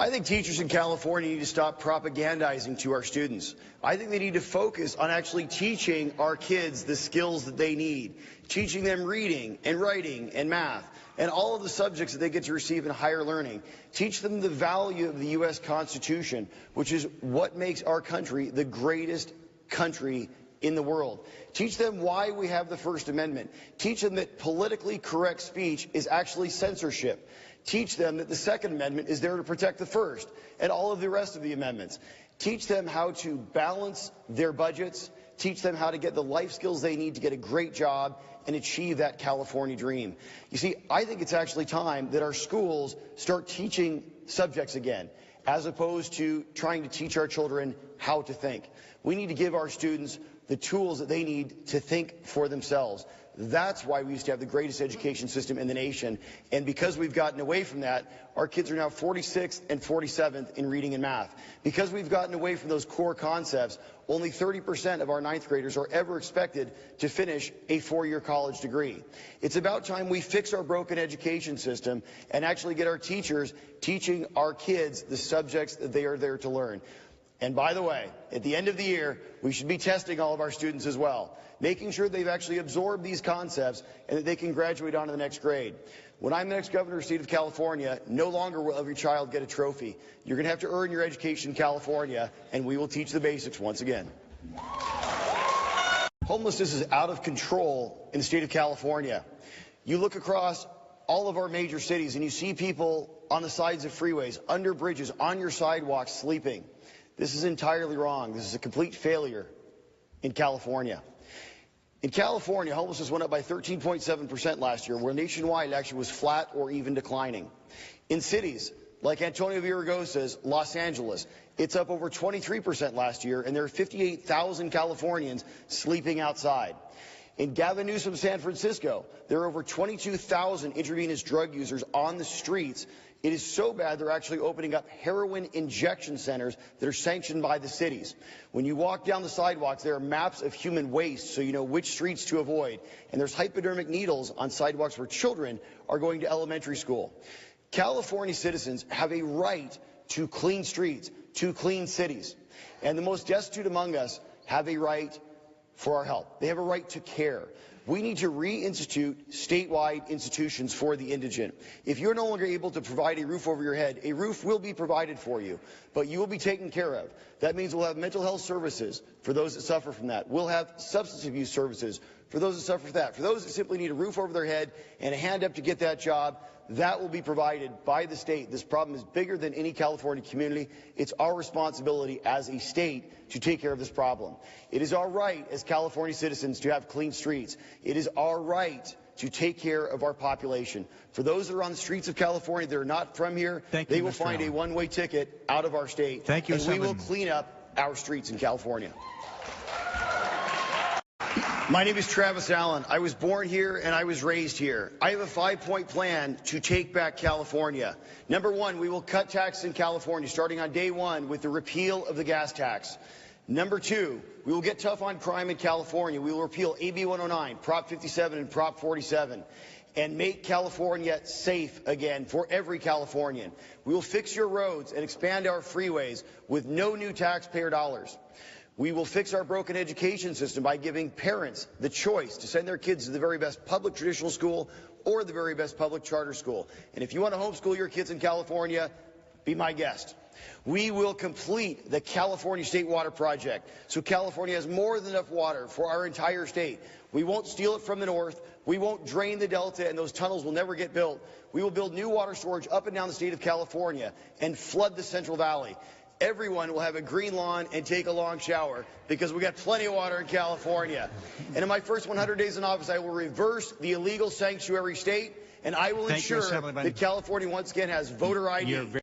I think teachers in California need to stop propagandizing to our students. I think they need to focus on actually teaching our kids the skills that they need, teaching them reading and writing and math and all of the subjects that they get to receive in higher learning. Teach them the value of the U.S. Constitution, which is what makes our country the greatest country in the world. Teach them why we have the First Amendment. Teach them that politically correct speech is actually censorship. Teach them that the Second Amendment is there to protect the First and all of the rest of the amendments. Teach them how to balance their budgets. Teach them how to get the life skills they need to get a great job and achieve that California dream. You see, I think it's actually time that our schools start teaching subjects again, as opposed to trying to teach our children how to think. We need to give our students the tools that they need to think for themselves. That's why we used to have the greatest education system in the nation. And because we've gotten away from that, our kids are now 46th and 47th in reading and math. Because we've gotten away from those core concepts, only 30% of our ninth graders are ever expected to finish a four-year college degree. It's about time we fix our broken education system and actually get our teachers teaching our kids the subjects that they are there to learn. And by the way, at the end of the year, we should be testing all of our students as well, making sure they've actually absorbed these concepts and that they can graduate on to the next grade. When I'm the next governor of the state of California, no longer will every child get a trophy. You're going to have to earn your education in California, and we will teach the basics once again. Homelessness is out of control in the state of California. You look across all of our major cities and you see people on the sides of freeways, under bridges, on your sidewalks, sleeping. This is entirely wrong. This is a complete failure in California. In California, homelessness went up by 13.7% last year, where nationwide it actually was flat or even declining. In cities like Antonio Villaraigosa's Los Angeles, it's up over 23% last year, and there are 58,000 Californians sleeping outside. In Gavin Newsom's San Francisco, there are over 22,000 intravenous drug users on the streets. It is so bad they're actually opening up heroin injection centers that are sanctioned by the cities. When you walk down the sidewalks, there are maps of human waste so you know which streets to avoid. And there's hypodermic needles on sidewalks where children are going to elementary school. California citizens have a right to clean streets, to clean cities. And the most destitute among us have a right for our help. They have a right to care. We need to reinstitute statewide institutions for the indigent. If you're no longer able to provide a roof over your head, a roof will be provided for you, but you will be taken care of. That means we'll have mental health services for those that suffer from that. We'll have substance abuse services for those that suffer from that. For those that simply need a roof over their head and a hand up to get that job, that will be provided by the state. This problem is bigger than any California community. It's our responsibility as a state to take care of this problem. It is our right as California citizens to have clean streets. It is our right to take care of our population. For those that are on the streets of California that are not from here, they will find a one-way ticket out of our state. Thank you, and we will clean up our streets in California. My name is Travis Allen. I was born here and I was raised here. I have a 5-point plan to take back California. Number one, we will cut taxes in California starting on day one with the repeal of the gas tax. Number two, we will get tough on crime in California. We will repeal AB 109, Prop 57, and Prop 47 and make California safe again for every Californian. We will fix your roads and expand our freeways with no new taxpayer dollars. We will fix our broken education system by giving parents the choice to send their kids to the very best public traditional school or the very best public charter school. And if you want to homeschool your kids in California, be my guest. We will complete the California State Water Project so California has more than enough water for our entire state. We won't steal it from the north. We won't drain the delta, and those tunnels will never get built. We will build new water storage up and down the state of California and flood the Central Valley. Everyone will have a green lawn and take a long shower because we got plenty of water in California. And in my first 100 days in office, I will reverse the illegal sanctuary state, and I will ensure that California once again has voter ID.